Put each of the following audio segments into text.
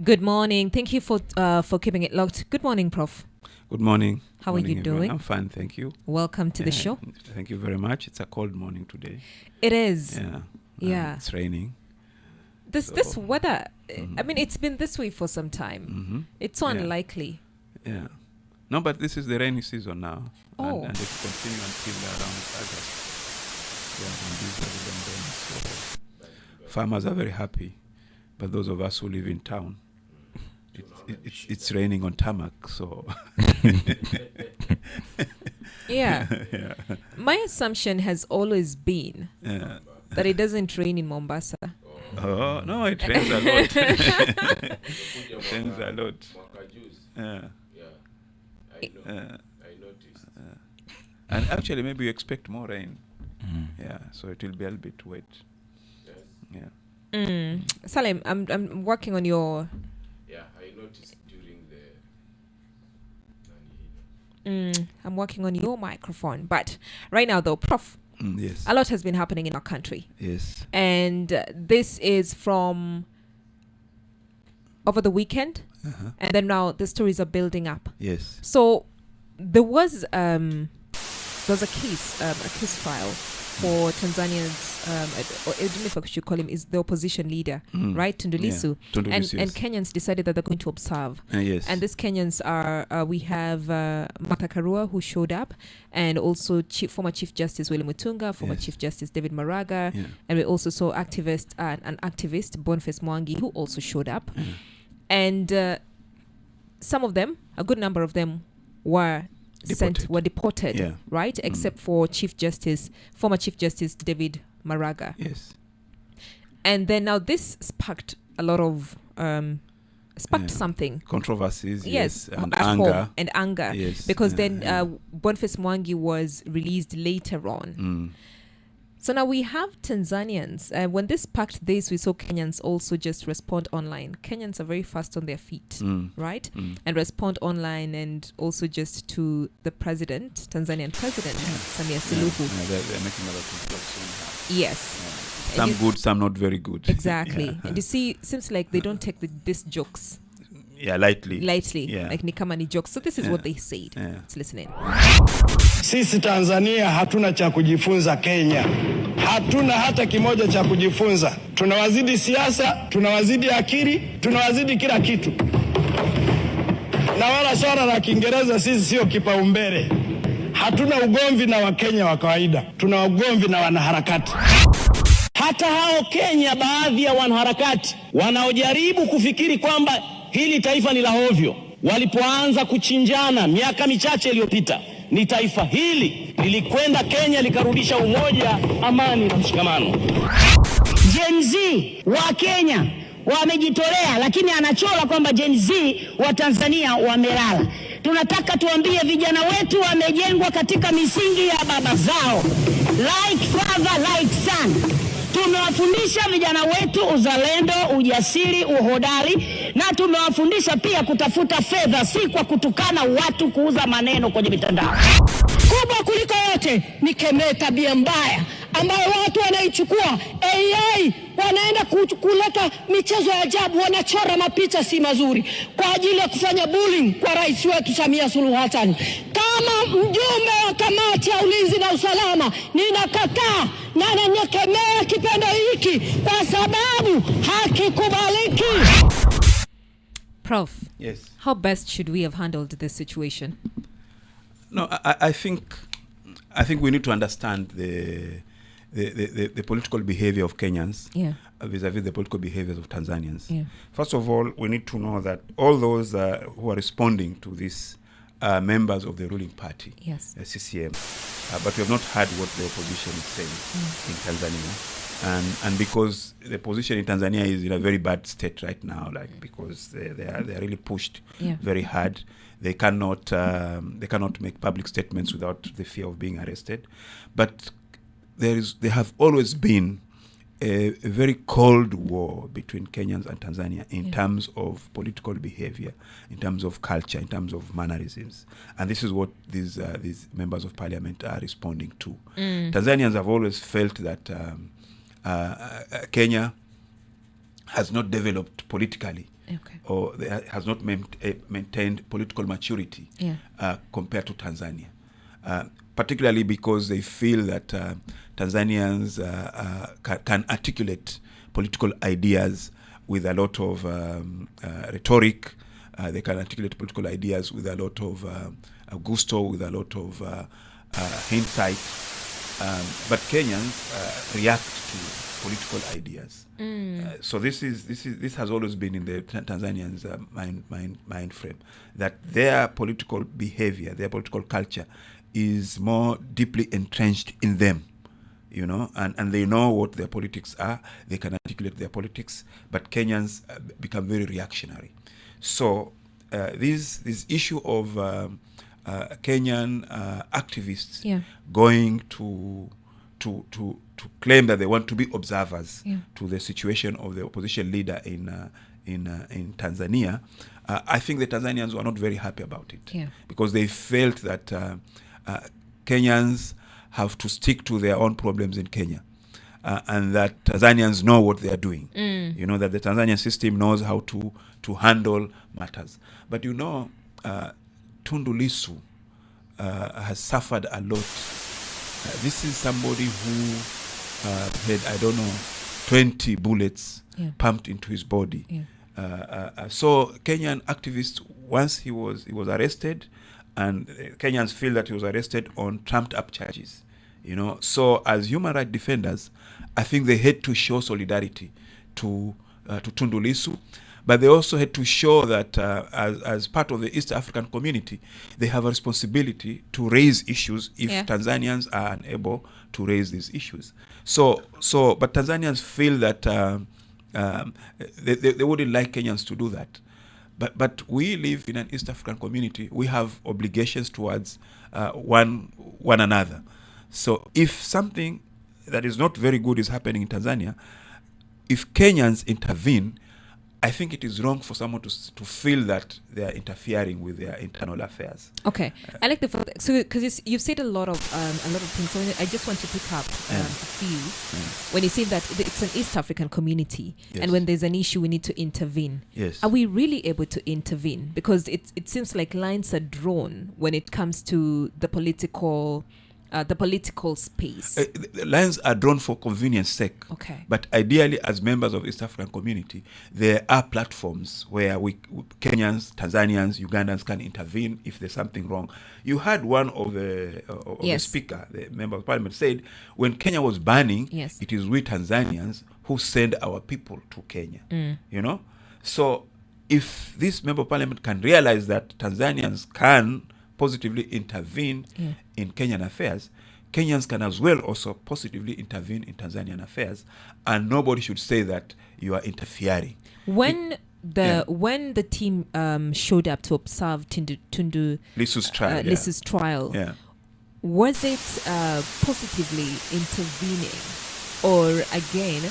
Good morning. Thank you for keeping it locked. Good morning, Prof. Good morning. How are you doing? I'm fine, thank you. Welcome to the show. Thank you very much. It's a cold morning today. It is. Yeah. It's raining. This weather, I mean, it's been this way for some time. Mm-hmm. It's so unlikely. Yeah. No, but this is the rainy season now. Oh. And it will continue until around August. So farmers are very happy. But those of us who live in town, it's raining on tarmac, so... Yeah. My assumption has always been that it doesn't rain in Mombasa. Oh, no, it rains a lot. It rains a lot. I noticed. And actually, maybe you expect more rain. Yeah, so it will be a little bit wet. Yes. Yeah. Salim, I'm working on your... Yeah, I noticed during the... I'm working on your microphone. But right now, though, Prof, Yes. a lot has been happening in our country. Yes. And this is from over the weekend. And then now the stories are building up. Yes. So there was a case file for Tanzanians, I don't know if I should call him, is the opposition leader, right? Tundu Lissu. Yeah. Tundu Lissu, And yes. Kenyans decided that they're going to observe. Yes. And these Kenyans are, we have Martha Karua, who showed up, and also former Chief Justice William Mutunga, former Chief Justice David Maraga, and we also saw an activist, Boniface Mwangi, who also showed up. And some of them, a good number of them, were deported, right? Except for former Chief Justice David Maraga. Yes. And then now this sparked a lot of something. Controversies, yes, and at anger. Home, and anger. Yes. Because then Boniface Mwangi was released later on. So now we have Tanzanians. When this sparked this, we saw Kenyans also just respond online. Kenyans are very fast on their feet, right? And respond online, and also just to the president, Tanzanian president, Samia Suluhu. They're making a lot of jokes. Yes. Some good, some not very good. Exactly. And you see, seems like they don't take these jokes lightly. Like ni kama ni jokes. So this is what they said. Let's listen in. Sisi Tanzania hatuna cha kujifunza Kenya. Hatuna hata kimoja cha kujifunza. Tunawazidi siasa, tunawazidi akili, tunawazidi kila kitu. Na wala swala la Kiingereza sisi sio kipaumbele. Hatuna ugomvi na Wakenya wa kawaida. Tuna ugomvi na wanaharakati. Hata hao Kenya, baadhi ya wanaharakati wanaojaribu kufikiri kwamba hili taifa ni la hovyo, walipoanza kuchinjana miaka michache iliyopita, ni taifa hili lilikwenda Kenya likarudisha umoja, amani na mshikamano. Gen Z wa Kenya wamejitolea, lakini anachora kwamba Gen Z wa Tanzania wamelala. Tunataka tuambie vijana wetu wamejengwa katika misingi ya baba zao. Like father, like son. Tumewafundisha vijana wetu uzalendo, ujasiri, uhodari, na tumewafundisha pia kutafuta fedha, si kwa kutukana watu, kuuza maneno kwenye mitandao. Kubwa kuliko yote ni kemea tabia mbaya ambayo watu wanaichukua AI, wanaenda kuleta michezo ya ajabu, wanachora mapicha si mazuri kwa ajili ya kufanya bullying kwa rais wetu Samia Suluhu Hassan. Kama mjumbe wa kamati ya ulinzi na usalama, ninakataa na nanyekemea kitendo hiki kwa sababu hakikubaliki. Prof, yes. How best should we have handled this situation? No, I think we need to understand the political behavior of Kenyans vis-a-vis the political behaviors of Tanzanians. First of all, we need to know that all those who are responding to this are members of the ruling party, CCM. But we have not heard what the opposition is saying in Tanzania. And because the position in Tanzania is in a very bad state right now, because they are really pushed very hard. They cannot make public statements without the fear of being arrested. But there have always been a very cold war between Kenyans and Tanzania in terms of political behavior, in terms of culture, in terms of mannerisms. And this is what these members of parliament are responding to. Tanzanians have always felt that Kenya has not developed politically or has not maintained political maturity compared to Tanzania. Particularly because they feel that Tanzanians can articulate political ideas with a lot of rhetoric. They can articulate political ideas with a lot of gusto, with a lot of hindsight. But Kenyans react to political ideas. So this has always been in the Tanzanians' mind frame, that their political behavior, their political culture, is more deeply entrenched in them, you know, and they know what their politics are. They can articulate their politics, but Kenyans become very reactionary. So this issue of Kenyan activists going to claim that they want to be observers to the situation of the opposition leader in Tanzania, I think the Tanzanians were not very happy about it, because they felt that Kenyans have to stick to their own problems in Kenya, and that Tanzanians know what they are doing. You know, that the Tanzanian system knows how to handle matters. But you know, Tundu Lissu has suffered a lot. This is somebody who had, I don't know, 20 bullets pumped into his body. So Kenyan activists, once he was arrested, and Kenyans feel that he was arrested on trumped up charges, you know. So as human rights defenders, I think they had to show solidarity to Tundu Lissu, but they also had to show that as part of the East African community, they have a responsibility to raise issues if Tanzanians are unable to raise these issues. But Tanzanians feel that they wouldn't like Kenyans to do that. But we live in an East African community. We have obligations towards one another. So if something that is not very good is happening in Tanzania, if Kenyans intervene, I think it is wrong for someone to feel that they are interfering with their internal affairs. Okay, I like the fact, so because you've said a lot of things. So I just want to pick up a few. When you say that it's an East African community, and when there's an issue, we need to intervene. Yes. Are we really able to intervene? Because it seems like lines are drawn when it comes to the political space. The lines are drawn for convenience sake. Okay. But ideally, as members of East African community, there are platforms where Kenyans, Tanzanians, Ugandans can intervene if there's something wrong. You had one of the speaker, the member of parliament, said when Kenya was burning, it is we Tanzanians who send our people to Kenya. You know? So if this member of parliament can realize that Tanzanians can positively intervene in Kenyan affairs, Kenyans can as well also positively intervene in Tanzanian affairs, and nobody should say that you are interfering. When the team showed up to observe Tundu Lissu's trial, was it positively intervening, or again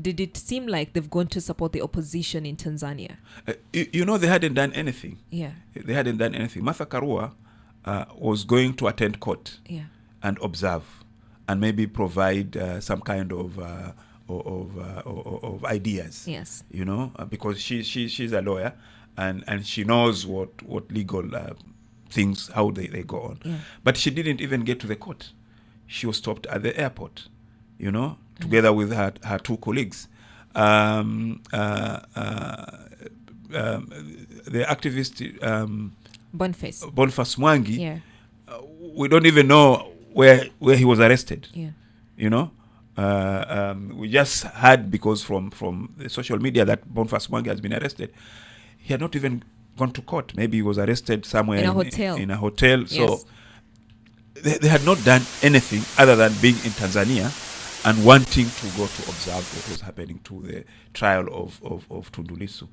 did it seem like they've gone to support the opposition in Tanzania? You know, they hadn't done anything. They hadn't done anything. Martha Karua was going to attend court and observe and maybe provide some kind of ideas. You know, because she's a lawyer and she knows what legal things, how they go on. But she didn't even get to the court. She was stopped at the airport, you know, together with her two colleagues. The activist Boniface Mwangi, we don't even know where he was arrested. You know, we just heard because from the social media that Boniface Mwangi has been arrested. He had not even gone to court. Maybe he was arrested somewhere in a hotel. So they had not done anything other than being in Tanzania and wanting to go to observe what was happening to the trial of Tundu Lissu.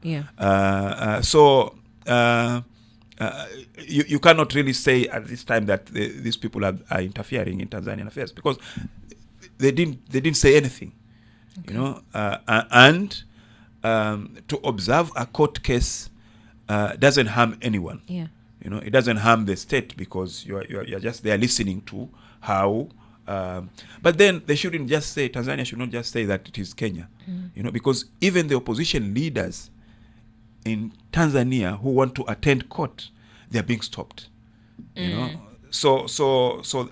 You cannot really say at this time that these people are interfering in Tanzanian affairs, because they didn't say anything, you know. And to observe a court case doesn't harm anyone. You know, it doesn't harm the state, because you're just there listening to how. But then they shouldn't just say, Tanzania should not just say that it is Kenya, you know, because even the opposition leaders in Tanzania who want to attend court, they're being stopped. You know, so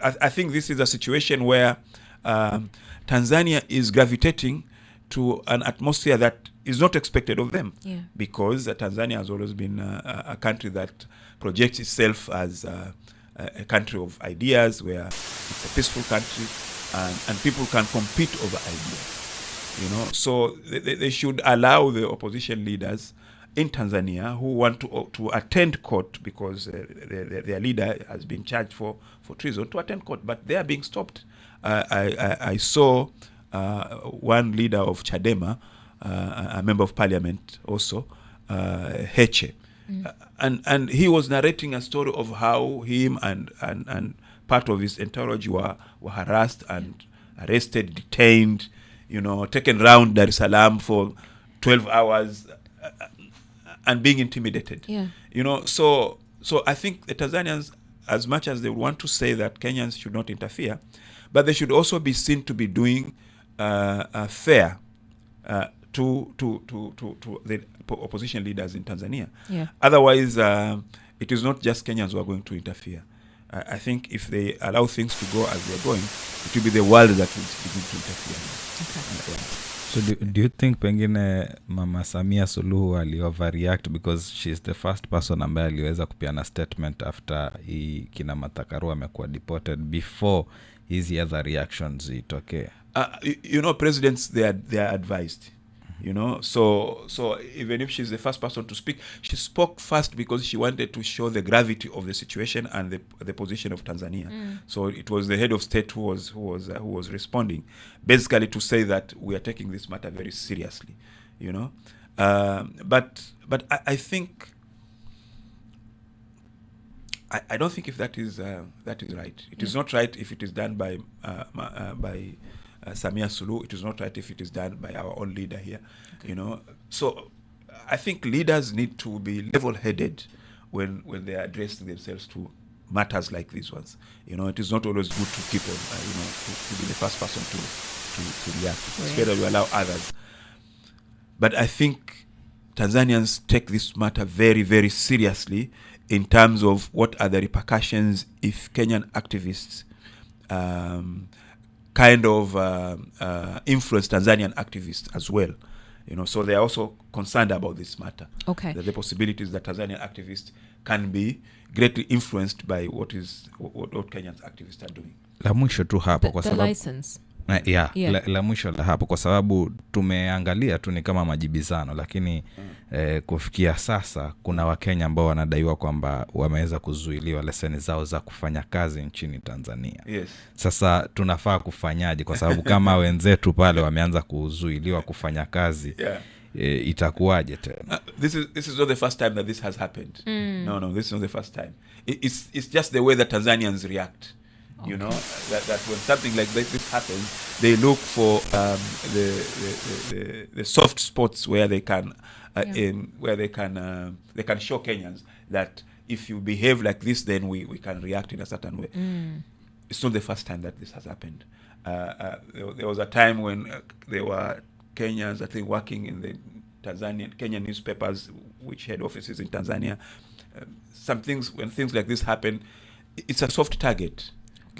I think this is a situation where Tanzania is gravitating to an atmosphere that is not expected of them, because Tanzania has always been a country that projects itself as a country of ideas, where it's a peaceful country and people can compete over ideas. You know, so they should allow the opposition leaders in Tanzania who want to attend court, because their leader has been charged for treason, to attend court, but they are being stopped. I saw one leader of Chadema, a member of parliament also, Heche, and he was narrating a story of how him and part of his entourage were harassed and arrested, detained, you know, taken round Dar es Salaam for 12 hours and being intimidated. You know, so I think the Tanzanians, as much as they want to say that Kenyans should not interfere, but they should also be seen to be doing fair to the opposition leaders in Tanzania. Otherwise, it is not just Kenyans who are going to interfere. I think if they allow things to go as they're going, it will be the world that will begin to interfere. So do you think pengine Mama Samia Suluhu ali overreact because she's the first person ambaye aliweza kupiana statement after kina Matakarua amekuwa deported before hizi other reactions itokee? You know, presidents, they are advised. You know, so even if she's the first person to speak, she spoke first because she wanted to show the gravity of the situation and the position of Tanzania. So it was the head of state who was responding, basically to say that we are taking this matter very seriously. You know, but I think I don't think if that is right. It is not right if it is done by Samia Suluhu. It is not right if it is done by our own leader here. You know, so I think leaders need to be level-headed when they are addressing themselves to matters like these ones. You know, it is not always good to keep on, to be the first person to react. It's better to allow others. But I think Tanzanians take this matter very, very seriously in terms of what are the repercussions if Kenyan activists kind of influence Tanzanian activists as well. You know, so they are also concerned about this matter. Okay. That the possibilities that Tanzanian activists can be greatly influenced by what Kenyan activists are doing. La mwisho tu hapo kwa sababu license. La mwisho la hapo kwa sababu tumeangalia tu ni kama majibizano, lakini kufikia sasa kuna Wakenya ambao wanadaiwa kwamba wameweza kuzuiliwa leseni zao za kufanya kazi nchini Tanzania. Sasa tunafaa kufanyaje, kwa sababu kama wenzetu pale wameanza kuzuiliwa kufanya kazi? Itakuwaje tena? This is not the first time that this has happened. No, this is not the first time. It's just the way that Tanzanians react. You know, that when something like this happens, they look for the soft spots where they can they can show Kenyans that if you behave like this, then we can react in a certain way. It's not the first time that this has happened. There was a time when there were Kenyans, I think, working in the Kenyan newspapers, which had offices in Tanzania. When things like this happen, it's a soft target.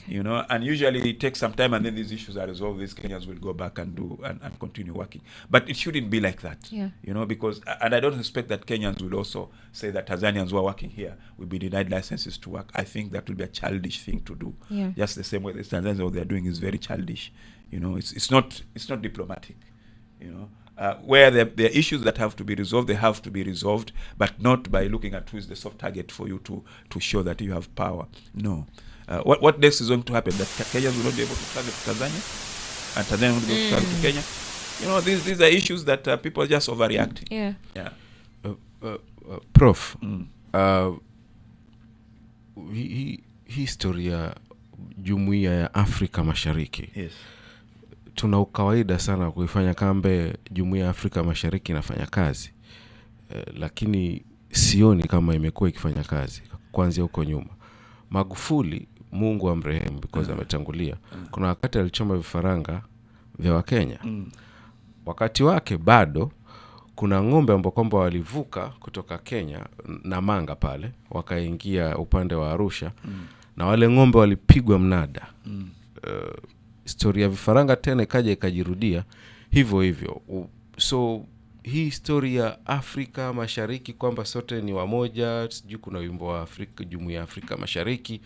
You know, and usually it takes some time, and then these issues are resolved. These Kenyans will go back and do and continue working. But it shouldn't be like that. You know, because, and I don't expect that Kenyans will also say that Tanzanians who are working here will be denied licenses to work. I think that will be a childish thing to do. Just the same way the Tanzanians, what they are doing is very childish. You know, it's not diplomatic. You know, where there are issues that have to be resolved, they have to be resolved, but not by looking at who is the soft target for you to show that you have power. No. What next is going to happen? That Kenyans will not be able to travel to Tanzania, and Tanzania will not be able to travel to Kenya. You know, these are issues that people are just overreacting. Prof, hii historia Jumuiya ya Afrika Mashariki. Tuna ukawaida sana kuifanya kambe Jumuiya ya Afrika Mashariki inafanya kazi. Lakini sioni kama imekuwa ikifanya kazi kuanzia huko nyuma. Magufuli, Mungu amrehemu, because ametangulia. Kuna wakati alichoma vifaranga vya Wakenya. Wakati wake bado kuna ng'ombe ambao kwamba walivuka kutoka Kenya na Manga pale wakaingia upande wa Arusha na wale ng'ombe walipigwa mnada. Historia ya vifaranga tena ikaja ikajirudia hivyo hivyo. So hii historia ya Afrika Mashariki kwamba sote ni wamoja, sijui kuna wimbo wa Afrika, Jumuiya ya Afrika Mashariki,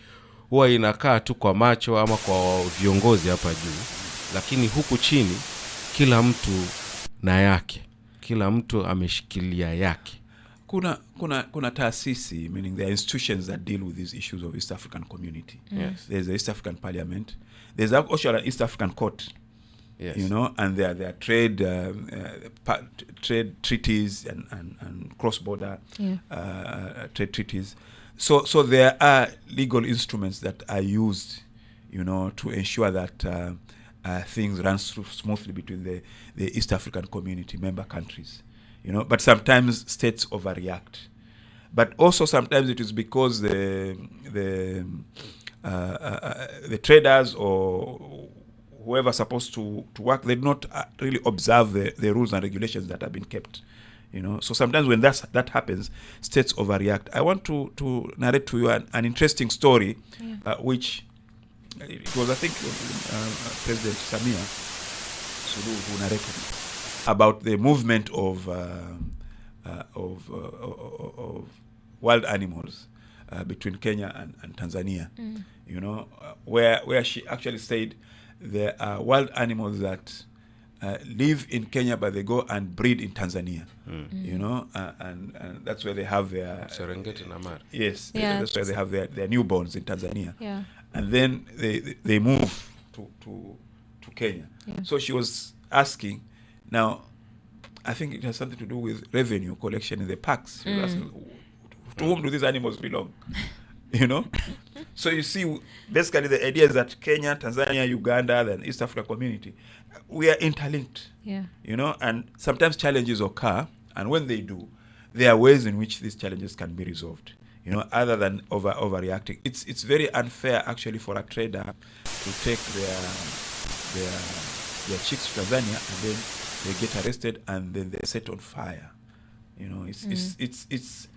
huwa inakaa tu kwa macho ama kwa viongozi hapa juu, lakini huku chini kila mtu na yake, kila mtu ameshikilia yake. Kuna taasisi, meaning there are institutions that deal with these issues of East African community. Yes. There's the East African Parliament. There's also an East African Court. Yes. You know, and there are trade treaties and cross-border trade treaties. So there are legal instruments that are used, you know, to ensure that things run smoothly between the East African community member countries. You know, but sometimes states overreact. But also sometimes it is because the traders or whoever supposed to work, they do not really observe the rules and regulations that have been kept. You know, so sometimes when that happens, states overreact. I want to narrate to you an interesting story, which it was, I think, President Samia Suluhu who narrated about the movement of wild animals between Kenya and Tanzania. You know, where she actually said there are wild animals that live in Kenya, but they go and breed in Tanzania. You know, and that's where they have their Serengeti na Mara. Yes, that's where they have their newborns in Tanzania. Yeah. And then they move to Kenya. Yeah. So she was asking, now I think it has something to do with revenue collection in the parks. She was asking, to whom do these animals belong? You know? So you see, basically the idea is that Kenya, Tanzania, Uganda, then East Africa community, we are interlinked. Yeah. You know, and sometimes challenges occur, and when they do, there are ways in which these challenges can be resolved. You know, other than overreacting. It's very unfair actually for a trader to take their chicks to Tanzania and then they get arrested and then they're set on fire. You know, it's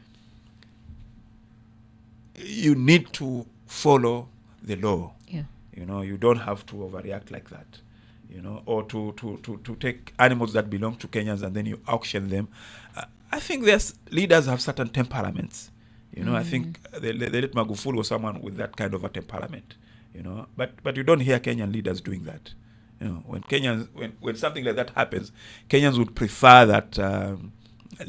you need to follow the law. Yeah. You know, you don't have to overreact like that. You know, or to take animals that belong to Kenyans and then you auction them. I think leaders have certain temperaments. You know, I think the late Magufuli was someone with that kind of a temperament. You know, but you don't hear Kenyan leaders doing that. You know, when something like that happens, Kenyans would prefer that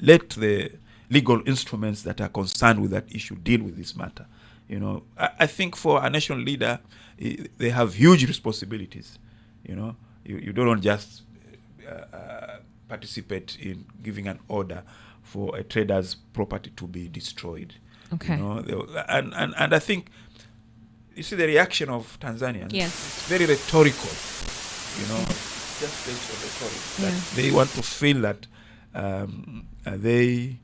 let the legal instruments that are concerned with that issue deal with this matter. You know, I think for a national leader, they have huge responsibilities. You know, you don't just participate in giving an order for a trader's property to be destroyed. Okay. You know, and I think, you see the reaction of Tanzanians. Yes. It's very rhetorical. You know, just based on rhetoric. That they want to feel that they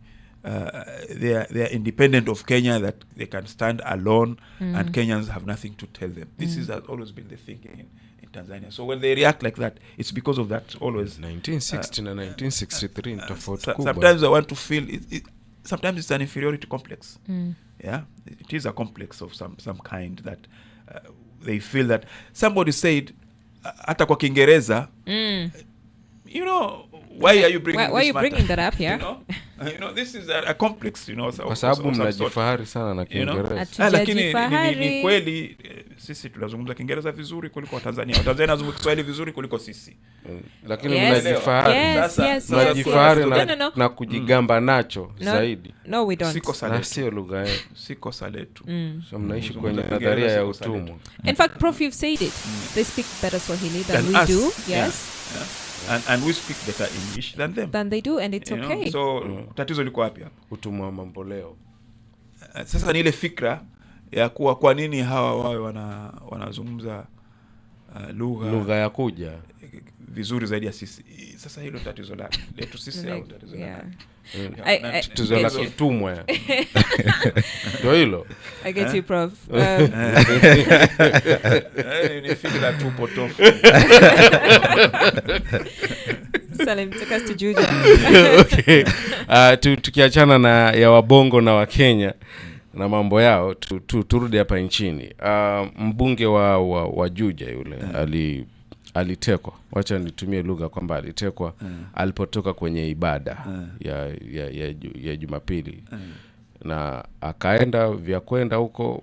are independent of Kenya, that they can stand alone, and Kenyans have nothing to tell them. This has always been the thinking in Tanzania. So when they react like that, it's because of that always. 1960 na 1963 tofauti kubwa. Sometimes I want to feel sometimes it's an inferiority complex. Yeah, it is a complex of some kind that they feel that somebody said hata kwa Kiingereza, you know, why are you bringing that up here? You know, this is a complex, you know, kwa sababu mnajifahari sana na Kiingereza. Lakini ni kweli sisi tunazungumza Kiingereza vizuri kuliko Watanzania. Watanzania wanazungumza Kiswahili vizuri kuliko sisi. Lakini mnajifahari. Mnajifahari na kujigamba nacho zaidi. No, we don't. Sio lugha yetu. Si kosa letu. So mnaishi kwenye nadharia ya utumwa. In fact, Prof, you've said it. They speak better Swahili than we do. Yes. Yeah. And we speak better English than they do, and it's okay. So tatizo liko wapi hapa? Utumwa mambo leo. Sasa ni ile fikra ya kuwa kwa nini hawa wawe wanazungumza lugha ya kuja vizuri zaidi ya sisi. Sasa hilo tatizo letu sisi au tatizo lako? Tatizo la kitumwa. Ndio hilo. I get you, Prof. Ni fikra tu potofu. Salim, take us to Juja. Okay. Tukiachana na ya wabongo na wa Kenya na mambo yao, turudi hapa nchini. Mbunge wa Juja yule alitekwa. Wacha nitumie lugha kwamba alitekwa alipotoka kwenye ibada ya Jumapili. Na akaenda vya kwenda huko,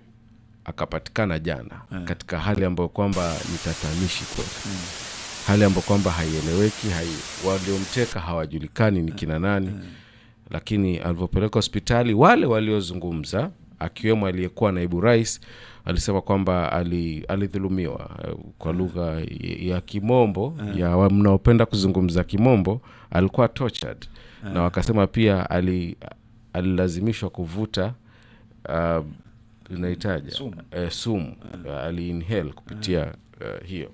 akapatikana jana katika hali ambayo kwamba ni tatanishi kweli. Hali ambayo kwamba haieleweki, waliomteka hawajulikani ni kina nani. Lakini alipopelekwa hospitali, wale waliozungumza akiwemo aliyekuwa naibu rais alisema kwamba alidhulumiwa kwa lugha ya Kimombo, ya mnaopenda kuzungumza Kimombo, alikuwa tortured. Na wakasema pia alilazimishwa kuvuta unahitaji sumu, ali-inhale kupitia hiyo.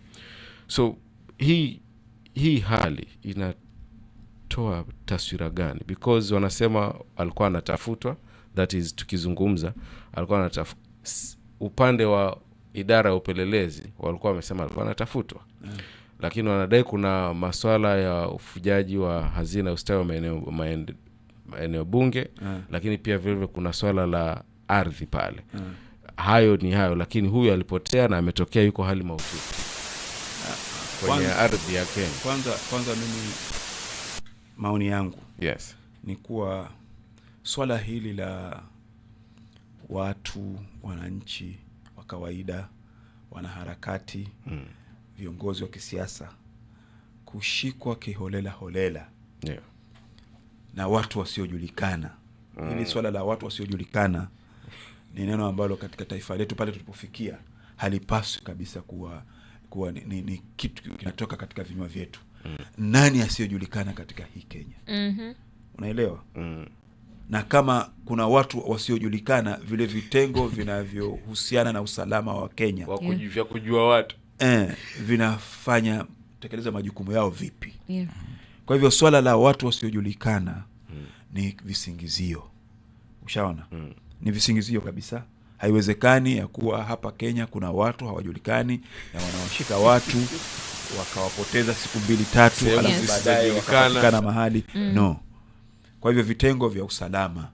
So hii hali inatoa taswira gani? Because wanasema alikuwa anatafutwa, that is tukizungumza alikuwa upande wa idara ya upelelezi walikuwa wamesema alikuwa anatafutwa. Lakini wanadai kuna masuala ya ufujaji wa hazina ustawi wa maeneo bunge, lakini pia vile kuna swala la ardhi pale. Hayo ni hayo, lakini huyu alipotea na ametokea yuko hali mahututi kwenye ardhi ya Kenya. Kwanza mimi maoni yangu ni kuwa swala hili la watu, wananchi wa kawaida, wanaharakati, viongozi wa kisiasa kushikwa kiholela na watu wasiojulikana. Hili swala la watu wasiojulikana ni neno ambalo katika taifa letu pale tulipofikia halipaswi kabisa kuwa ni kitu kinatoka katika vinywa vyetu. Nani asiyojulikana katika hii Kenya? Unaelewa? Na kama kuna watu wasiojulikana, vile vitengo vinavyohusiana na usalama wa Kenya vya kujua watu vinafanya tekeleza majukumu yao vipi? Kwa hivyo swala la watu wasiojulikana ni visingizio. Ushaona? Ni visingizio kabisa. Haiwezekani ya kuwa hapa Kenya kuna watu hawajulikani na wanaoshika watu wakawapoteza siku 2-3 alafu baadaye wakapatikana mahali. No. Kwa hivyo vitengo vya usalama,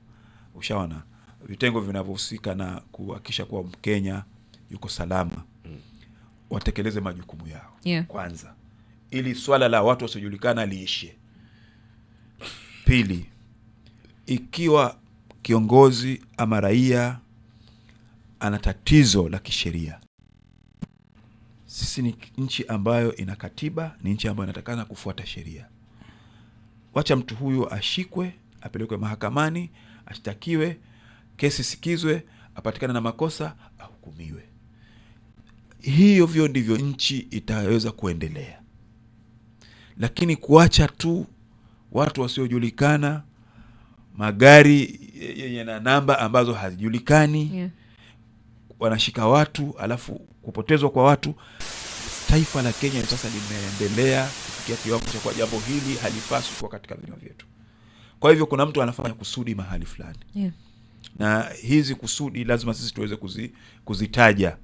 ushaona, vitengo vinavyohusika na kuhakikisha kuwa Mkenya yuko salama, watekeleze majukumu yao kwanza, ili swala la watu wasiojulikana liishe. Pili, ikiwa kiongozi ama raia ana tatizo la kisheria, sisi ni nchi ambayo ina katiba, ni nchi ambayo inatakana kufuata sheria. Wacha mtu huyo ashikwe, apelekwe mahakamani, ashtakiwe, kesi sikizwe, apatikane na makosa, ahukumiwe. Hiyo ndivyo nchi itaweza kuendelea. Lakini kuacha tu watu wasiojulikana, magari yenye namba ambazo hazijulikani, wanashika watu alafu kupotezwa kwa watu. Taifa la Kenya sasa limeendelea kufikia kiwango cha kwa jambo hili halipaswi kuwa katika vinywa vyetu. Kwa hivyo kuna mtu anafanya kusudi mahali fulani. Na hizi kusudi lazima sisi tuweze kuzitaja.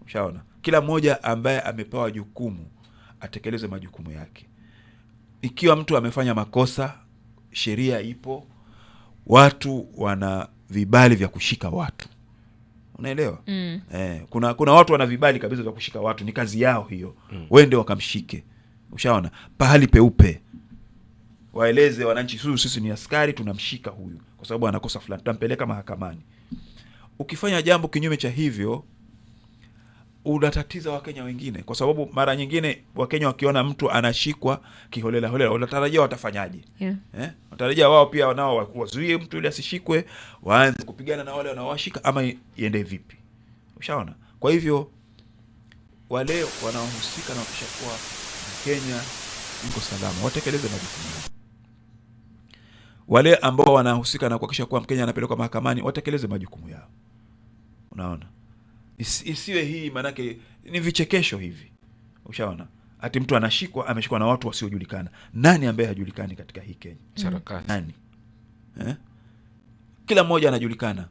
Ushaona? Kila mmoja ambaye amepewa jukumu atekeleze majukumu yake. Ikiwa mtu amefanya makosa, sheria ipo, watu wana vibali vya kushika watu. Unaelewa? Kuna watu wana vibali kabisa vya kushika watu, ni kazi yao hiyo. Wende wakamshike. Ushaona? Pahali peupe. Waeleze wananchi, sisi ni askari, tunamshika huyu kwa sababu anakosa fulani, tutampeleka mahakamani. Ukifanya jambo kinyume cha hivyo, unatatiza Wakenya wengine, kwa sababu mara nyingine Wakenya wakiona mtu anashikwa kiholela wanatarajia watafanyaje? Wanatarajia wao pia nao wazuie mtu ili asishikwe, waanze kupigana na wale wanaowashika, ama iende vipi? Ushaona? Kwa hivyo wale wanaohusika na kushakua Kenya iko salama, watekeleze majukumu yao. Wale ambao wanahusika na kuhakikisha kuwa Mkenya anapelekwa mahakamani, watekeleze majukumu yao. Unaona? Isiwe hii manake ni vichekesho hivi. Ushaona? Ati mtu anashikwa, ameshikwa na watu wasiojulikana. Nani ambaye hajulikani katika hii Kenya? Sarakasi. Nani? Kila mmoja anajulikana.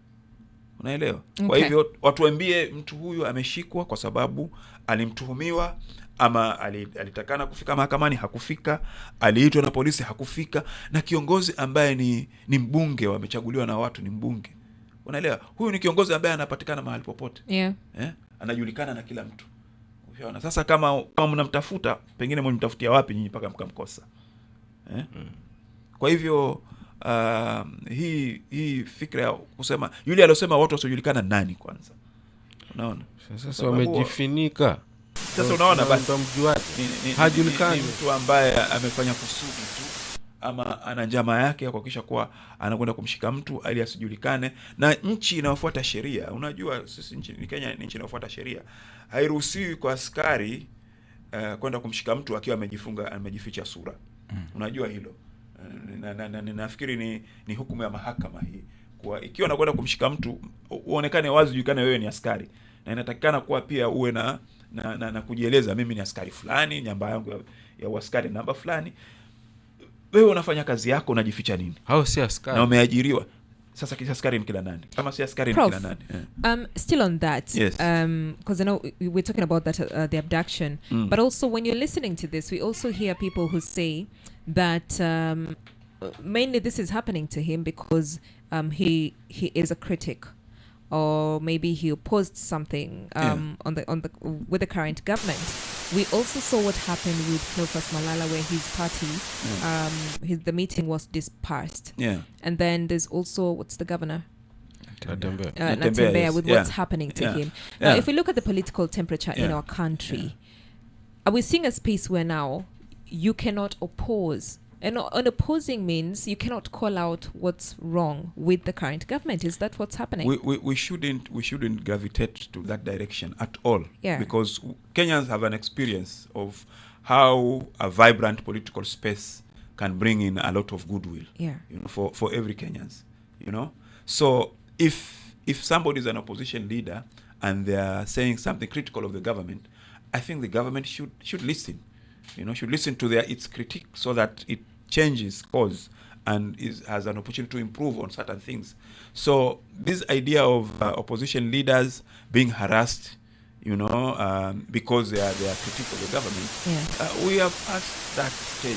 Unaelewa? Kwa hivyo watuambie mtu huyu ameshikwa kwa sababu alimtuhumiwa ama alitakana kufika mahakamani hakufika, aliitwa na polisi hakufika, na kiongozi ambaye ni mbunge, wamechaguliwa na watu, ni mbunge. Unaelewa? Huyu ni kiongozi ambaye anapatikana mahali popote. Anajulikana na kila mtu. Unaona? Sasa kama mnamtafuta, pengine mnamtafutia wapi nyinyi mpaka mkamkosa? Kwa hivyo hii fikra ya kusema yule aliyosema watu wasiojulikana nani kwanza. Unaona? Sasa wamejifinika. Sasa unaona basi mjuaje? Hajulikani. Mtu ambaye amefanya kusudi tu ama ana njama yake ya kuhakikisha kuwa anakwenda kumshika mtu ali asijulikane, na nchi inayofuata sheria. Unajua sisi nchi Kenya ni nchi inayofuata sheria. Hairuhusiwi kwa askari kwenda kumshika mtu akiwa amejificha sura. Unajua hilo. Nafikiri ni hukumu ya mahakama hii. Kwa ikiwa unakwenda kumshika mtu uonekane wazi, julikane wewe ni askari. Na inatakikana kuwa pia uwe na kujieleza, mimi ni askari fulani, namba yangu ya uaskari namba fulani. Wewe unafanya kazi yako, unajificha nini? Hao si askari. Na umeajiriwa. Sasa kisa askari ni kila nani? Kama si askari ni kila nani? Still on that, yes. Because I know we're talking about that the abduction, but also when you're listening to this, we also hear people who say that mainly this is happening to him because he is a critic, or maybe he opposed something with the current government. We also saw what happened with Cleophas Malala, where his party, the meeting was dispersed. And then there's also, what's the governor? Natembeya, yes. With what's happening to him. Now, if we look at the political temperature in our country, are we seeing a space where now you cannot oppose? And opposing means you cannot call out what's wrong with the current government. Is that what's happening? We shouldn't gravitate to that direction at all. Because Kenyans have an experience of how a vibrant political space can bring in a lot of goodwill. For every Kenyans. So if somebody is an opposition leader and they are saying something critical of the government, I think the government should listen. Should listen to its critique so that it changes course and has an opportunity to improve on certain things. So this idea of opposition leaders being harassed, because they are critical of the government, we have passed that stage.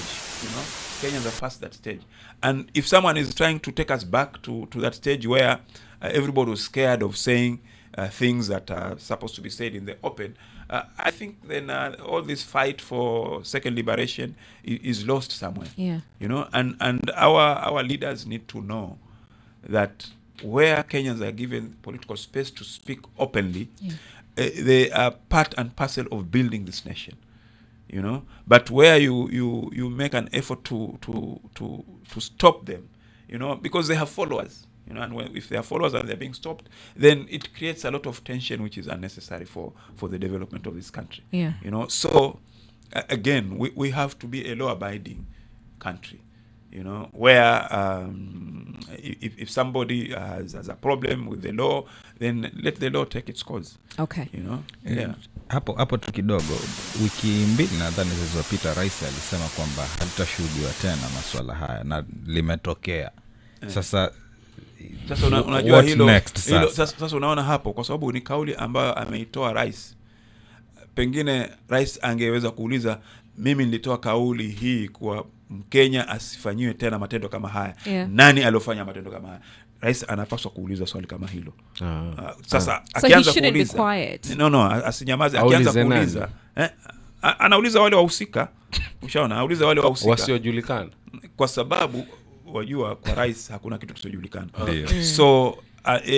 Kenyans have passed that stage. And if someone is trying to take us back to that stage where everybody was scared of saying things that are supposed to be said in the open, I think then all this fight for second liberation is lost somewhere. And our leaders need to know that where Kenyans are given political space to speak openly, they are part and parcel of building this nation. But where you make an effort to stop them, because they have followers. And if they are followers and they're being stopped, then it creates a lot of tension which is unnecessary for the development of this country. So again, we have to be a law-abiding country. Where if somebody has a problem with the law, then let the law take its course. Okay. Hapo tu kidogo, wiki mbili nadhani zilizopita rais alisema kwamba hatutashuhudiwa tena masuala haya, na limetokea. Sasa unajua hilo sasa unaona hapo, kwa sababu ni kauli ambayo ameitoa rais. Pengine rais angeweza kuuliza, mimi nilitoa kauli hii kwa Mkenya asifanyiwe tena matendo kama haya. Nani aliyofanya matendo kama haya? Rais anapaswa kuuliza swali kama hilo. Sasa akianza kuuliza, asinyamaze. Akianza kuuliza, anauliza wale wahusika. Ushaona, anauliza wale wahusika wasiojulikana, kwa sababu wajua kwa rais hakuna kitu kisichojulikana. So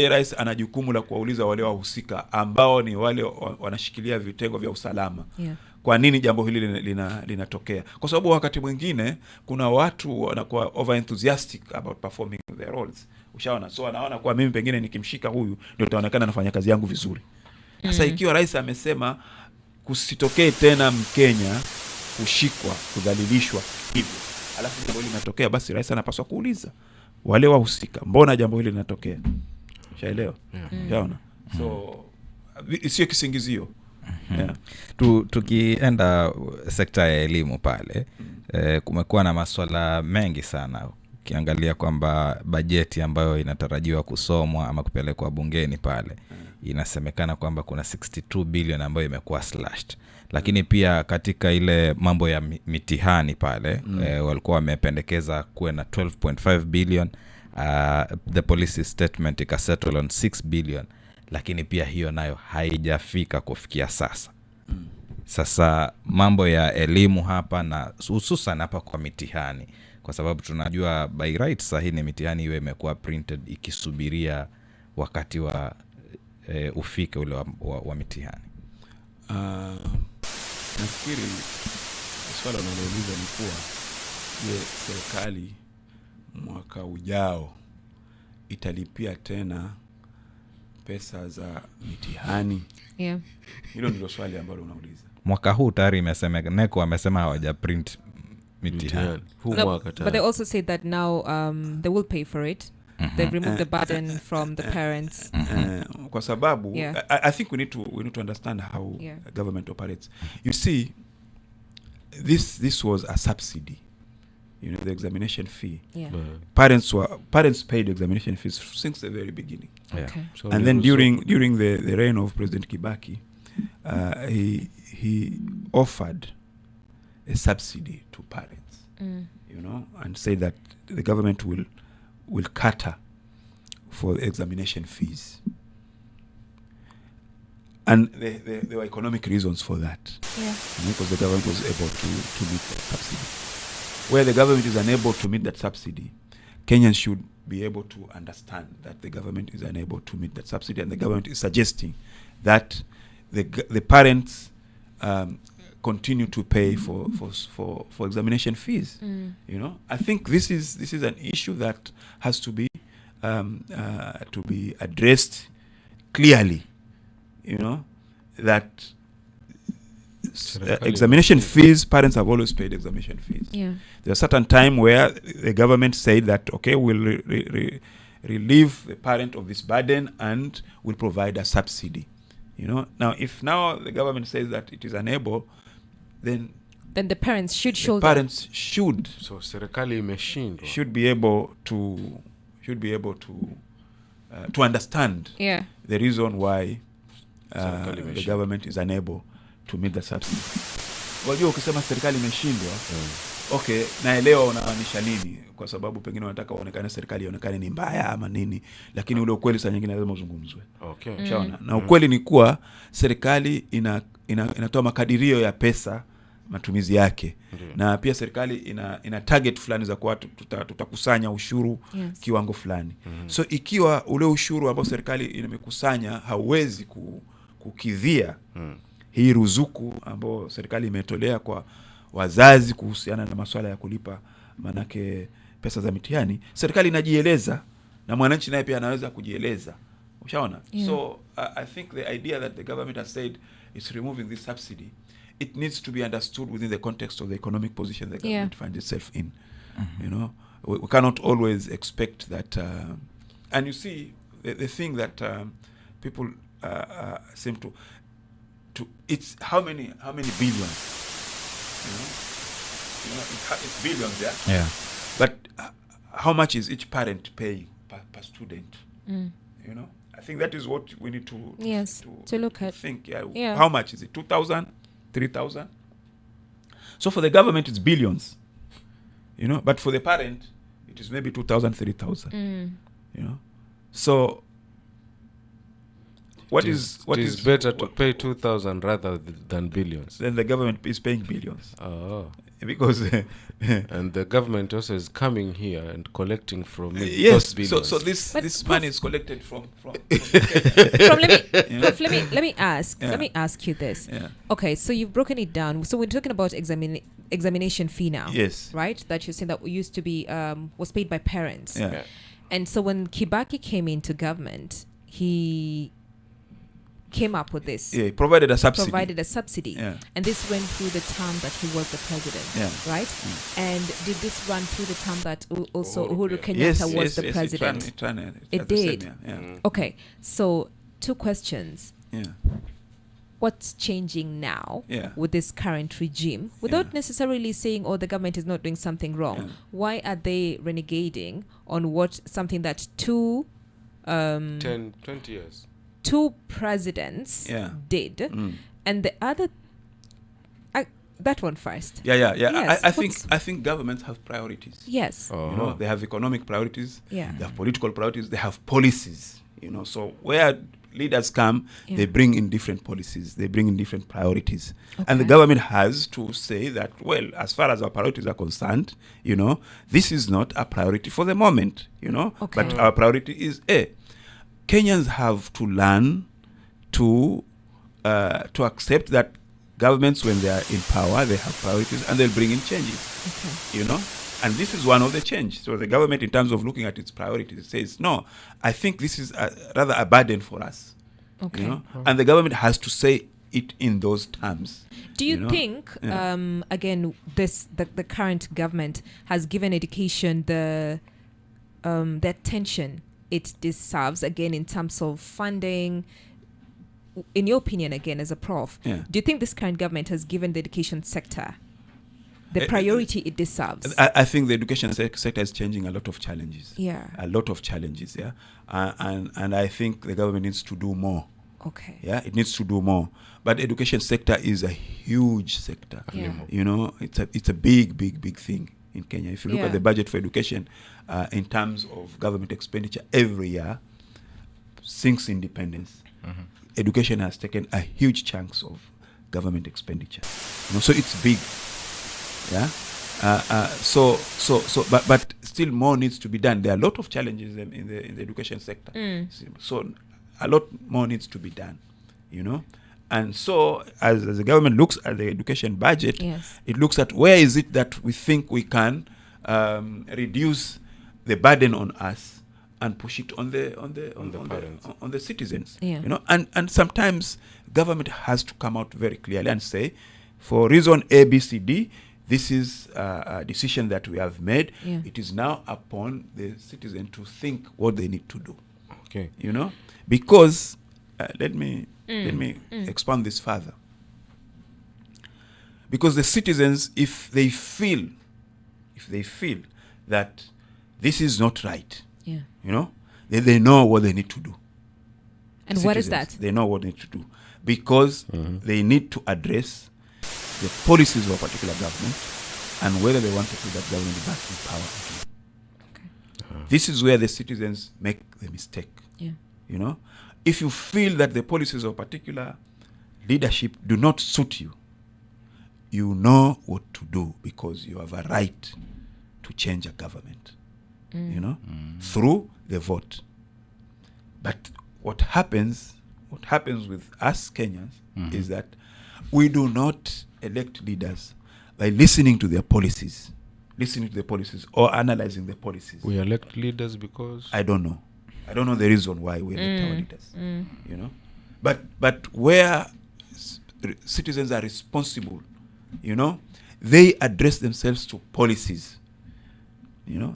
rais ana jukumu la kuwauliza wale wahusika ambao ni wale wanashikilia vitengo vya usalama. Kwa nini jambo hili linatokea? Kwa sababu wakati mwingine kuna watu wanakuwa over enthusiastic about performing their roles. Ushaona, so anaona kwa mimi pengine nikimshika huyu ndio itaonekana nafanya kazi yangu vizuri. Sasa ikiwa rais amesema kusitokee tena Mkenya kushikwa, kudhalilishwa hivyo, alafu jambo hili linatokea, basi rais anapaswa kuuliza wale wahusika, mbona jambo hili linatokea? Ushaelewa? Unaona? So sio kisingizio. Tukienda sekta ya elimu pale, kumekuwa na masuala mengi sana Ukiangalia kwamba bajeti ambayo inatarajiwa kusomwa ama kupelekwa bungeni pale, inasemekana kwamba kuna 62 billion ambayo imekuwa slashed. Lakini pia katika ile mambo ya mitihani pale, walikuwa wamependekeza kuwe na 12.5 billion. The policy statement ikasettle on 6 billion. Lakini pia hiyo nayo haijafika kufikia sasa. Sasa mambo ya elimu hapa, na hususan hapa kwa mitihani, kwa sababu tunajua by right sahihi mitihani iwe imekuwa printed ikisubiria wakati wa ufike ule wa mitihani. Nafikiri swala unalouliza ni kuwa je, serikali mwaka ujao italipia tena pesa za mitihani? Yeah. Hilo ndilo swali ambalo unauliza. Mwaka huu tayari neko wamesema hawaja print mitihani. But they also said that now they will pay for it. They've removed the burden from the parents. Kwa sababu I think we need to understand how government operates. You see, this was a subsidy. You know, the examination fee. Yeah. Parents paid examination fees since the very beginning. Okay. So and then during the reign of President Kibaki, he offered a subsidy to parents. You know, and say that the government will cater for examination fees. And there were economic reasons for that. Yeah. Because the government was able to meet that subsidy. Where the government is unable to meet that subsidy, Kenyans should be able to understand that the government is unable to meet that subsidy, and the government is suggesting that the parents continue to pay for examination fees. You know, I think this is an issue that has to be addressed clearly. You know, that examination fees, parents have always paid examination fees. Yeah. There's a certain time where the government said that, okay, we'll relieve the parent of this burden and we'll provide a subsidy. You know, now if now the government says that it is unable, then the parents should shoulder. Parents should. So serikali imeshindwa. Should be able to understand the reason why the government is unable to meet the subsidy. Wajua ukisema serikali imeshindwa, okay, naelewa unaanisha nini, kwa sababu pengine wanataka waonekane serikali ionekane ni mbaya ama nini, lakini ule ukweli saa nyingine lazima uzungumzwe. Okay. Unaona? Na ukweli ni kuwa serikali inatoa makadirio ya pesa matumizi yake. Na pia serikali ina target fulani za kwa tutakusanya ushuru kiwango fulani. So ikiwa ule ushuru ambao serikali imekusanya hauwezi kukidhia hii ruzuku ambao serikali imetolea kwa wazazi kuhusiana na masuala ya kulipa manake pesa za mitihani, serikali inajieleza na mwananchi naye pia anaweza kujieleza. Ushaona? So I think the idea that the government has said is removing this subsidy, it needs to be understood within the context of the economic position the government finds itself in. You know, we cannot always expect that. And you see, the thing that people seem to it's how many billions. You know, it's billions there. Yeah. But how much is each parent paying per student? You know, I think that is what we need to look at. Think, how much is it? 2,000, 3,000? So for the government, it's billions. You know, but for the parent, it is maybe 2,000, 3,000. You know, so what is better to pay 2,000 rather than billions? Then the government is paying billions. Oh. Because and the government also is coming here and collecting from yes, those billions. So this money is collected from let me ask you this. Yeah. Okay, so you've broken it down. So we're talking about examination fee now. Yes. Right? That you're saying that used to be was paid by parents. Yeah. And so when Kibaki came into government, he came up with this. Yeah, provided a subsidy. Yeah. And this went through the term that he was the president. Yeah. Right? And did this run through the term that also Uhuru Kenyatta was the president? It did. Yeah. Okay. So 2 questions. Yeah. what's changing now with this current regime, without necessarily saying, oh, the government is not doing something wrong. Why are they renegading on something that 10, 20 years 2 presidents did? And the other, that one first. Yes. I think governments have priorities. Yes. They have economic priorities. They have political priorities. They have policies. So where leaders come, they bring in different policies. They bring in different priorities. And the government has to say that, well, as far as our priorities are concerned, this is not a priority for the moment, But our priority is Kenyans have to learn to accept that governments, when they are in power, they have priorities and they'll bring in changes, And this is one of the change. So the government, in terms of looking at its priorities, says, no, I think this is rather a burden for us. And the government has to say it in those terms. Do you think, again, the current government has given education the attention it deserves, again, in terms of funding? In your opinion, again, as a prof, do you think this current government has given the education sector the priority it deserves? I think the education sector is changing a lot of challenges. A lot of challenges, and I think the government needs to do more. It needs to do more. But the education sector is a huge sector. It's a big thing in Kenya. If you look at the budget for education, in terms of government expenditure every year, since independence, education has taken a huge chunks of government expenditure. So it's big. But still more needs to be done. There are a lot of challenges in the education sector. So a lot more needs to be done, And so as the government looks at the education budget, it looks at where is it that we think we can reduce the burden on us and push it on the citizens. And sometimes government has to come out very clearly and say, for reason A, B, C, D, this is a decision that we have made. It is now upon the citizen to think what they need to do. Because let me expand this further. Because the citizens, if they feel that this is not right, they know what they need to do. And what is that? They know what they need to do. Because they need to address the policies of a particular government and whether they want to put that government back in power again. This is where the citizens make the mistake. If you feel that the policies of a particular leadership do not suit you, you know what to do because you have a right to change a government, through the vote. But what happens with us Kenyans is that we do not elect leaders by listening to their policies or analyzing the policies. We elect leaders because I don't know the reason why we elect our leaders. But where citizens are responsible, they address themselves to policies. I'll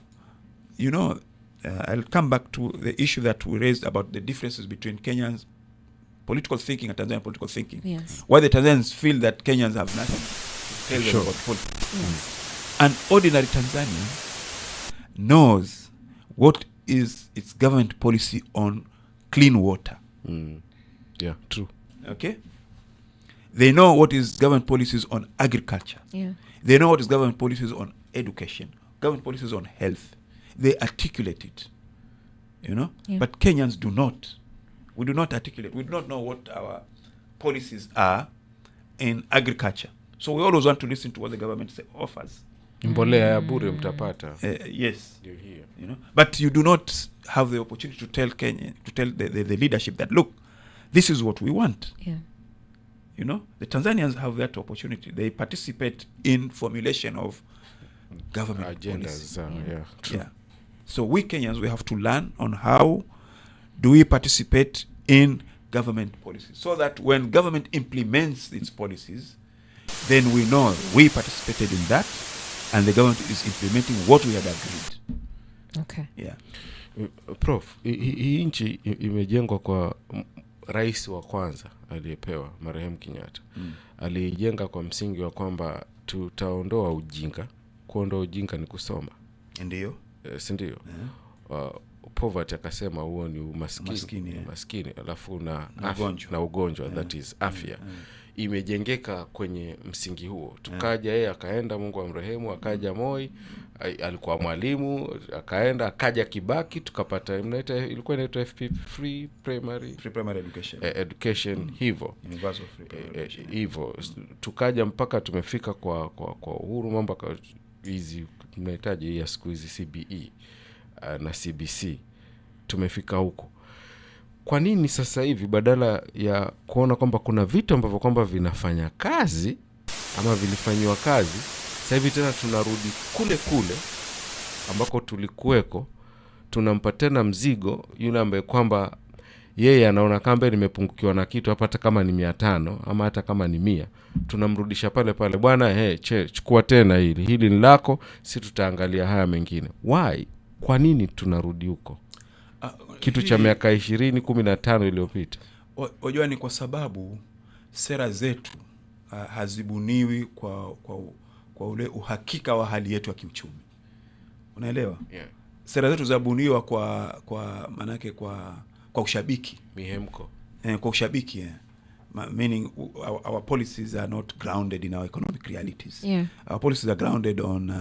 come back to the issue that we raised about the differences between Kenyans' political thinking and Tanzanian political thinking. Why the Tanzanians feel that Kenyans have nothing to tell them about politics. An ordinary Tanzanian knows what is its government policy on clean water. True. Okay? They know what is government policies on agriculture. They know what is government policies on education, government policies on health. They articulate it, But Kenyans do not. We do not articulate. We do not know what our policies are in agriculture. So we always want to listen to what the government offers. Mbolea ya bure mtapata. Yes. But you do not have the opportunity to tell Kenya, to tell the leadership that, look, this is what we want. The Tanzanians have that opportunity. They participate in formulation of government agendas. So we Kenyans, we have to learn on how do we participate in government policies, so that when government implements its policies, then we know we participated in that, and the government is implementing what we had agreed. Okay. Prof, hii nchi imejengwa kwa rais wa kwanza aliyepewa marehemu Kenyatta alijenga kwa msingi wa kwamba tutaondoa ujinga. Kuondoa ujinga ni kusoma. Ndio. Si ndio? Poverty akasema huo ni umaskini alafu na ugonjwa that is afya. Imejengeka kwenye msingi huo. Tukaja yeye akaenda, Mungu amrehemu, akaja Moi, alikuwa mwalimu, akaja Kibaki, tukapata ilikuwa inaitwa FP free primary education hivyo. Universal free primary education. Hivyo tukaja mpaka tumefika kwa uhuru, mambo hizi tunahitaji ya siku hizi CBE na CBC, tumefika huko. Kwa nini sasa hivi badala ya kuona kwamba kuna vitu ambavyo kwamba vinafanya kazi ama vilifanywa kazi, sasa hivi tena tunarudi kule ambako tulikuweko, tunampa tena mzigo yule ambaye kwamba yeye anaona kama nimepungukiwa na kitu, hata kama ni 500 ama hata kama ni 100, tunamrudisha pale bwana, chukua tena hili ni lako, si tutaangalia haya mengine. Why? Kwa nini tunarudi huko? Kitu cha miaka 20-15 iliyopita. Wajua ni kwa sababu sera zetu hazibuniwi kwa ule uhakika wa hali yetu ya kiuchumi. Unaelewa? Yeah. Sera zetu zabuniwa kwa manake kwa ushabiki, mihemko. Kwa ushabiki, meaning our policies are not grounded in our economic realities. Yeah. Our policies are grounded on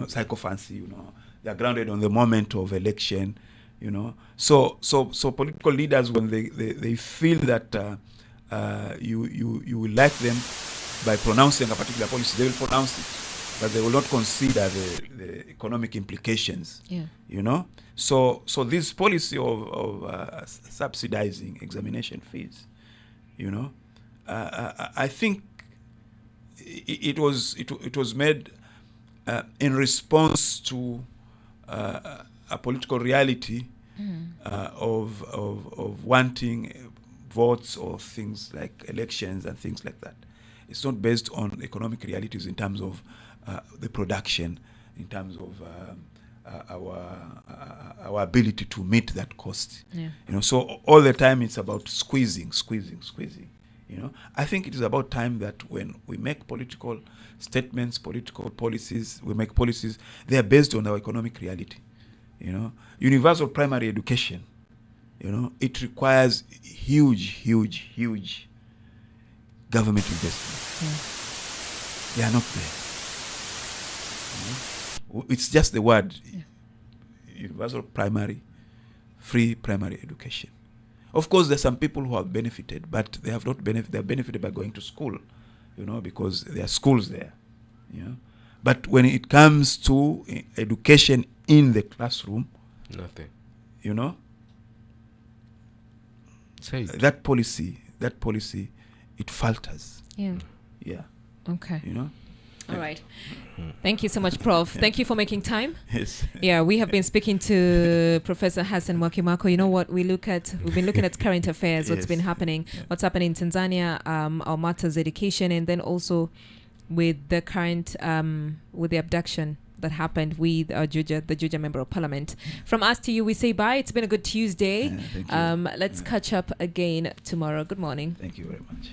psychophancy, you know. They are grounded on the moment of election, you know. So political leaders, when they feel that you will like them by pronouncing a particular policy, they will pronounce it, but they will not consider the economic implications. Yeah. You know. So this policy of subsidizing examination fees, you know, I think it was made in response to a political reality of wanting votes or things like elections and things like that. It's not based on economic realities in terms of the production, in terms of our ability to meet that cost. Yeah. You know, so all the time it's about squeezing. You know, I think it is about time that when we make political statements, political policies, we make policies, they are based on our economic reality. You know, universal primary education, you know, it requires huge government investment. Yeah. They are not there. You know? It's just the word, universal primary, free primary education. Of course, there are some people who have benefited, but they have not benefited. They have benefited by going to school, you know, because there are schools there, you know. But when it comes to education in the classroom, nothing, you know. That policy, it falters. Yeah. Yeah. Okay. You know. All right. Thank you so much, Prof. Yeah. Thank you for making time. Yes. Yeah, we have been speaking to Professor Hassan Mwakimako. You know what? we've been looking at current affairs, what's been happening, what's happening in Tanzania, our matters education, and then also with the current, with the abduction that happened with the Juja Member of Parliament. From us to you, we say bye. It's been a good Tuesday. Thank you. Let's catch up again tomorrow. Good morning. Thank you very much.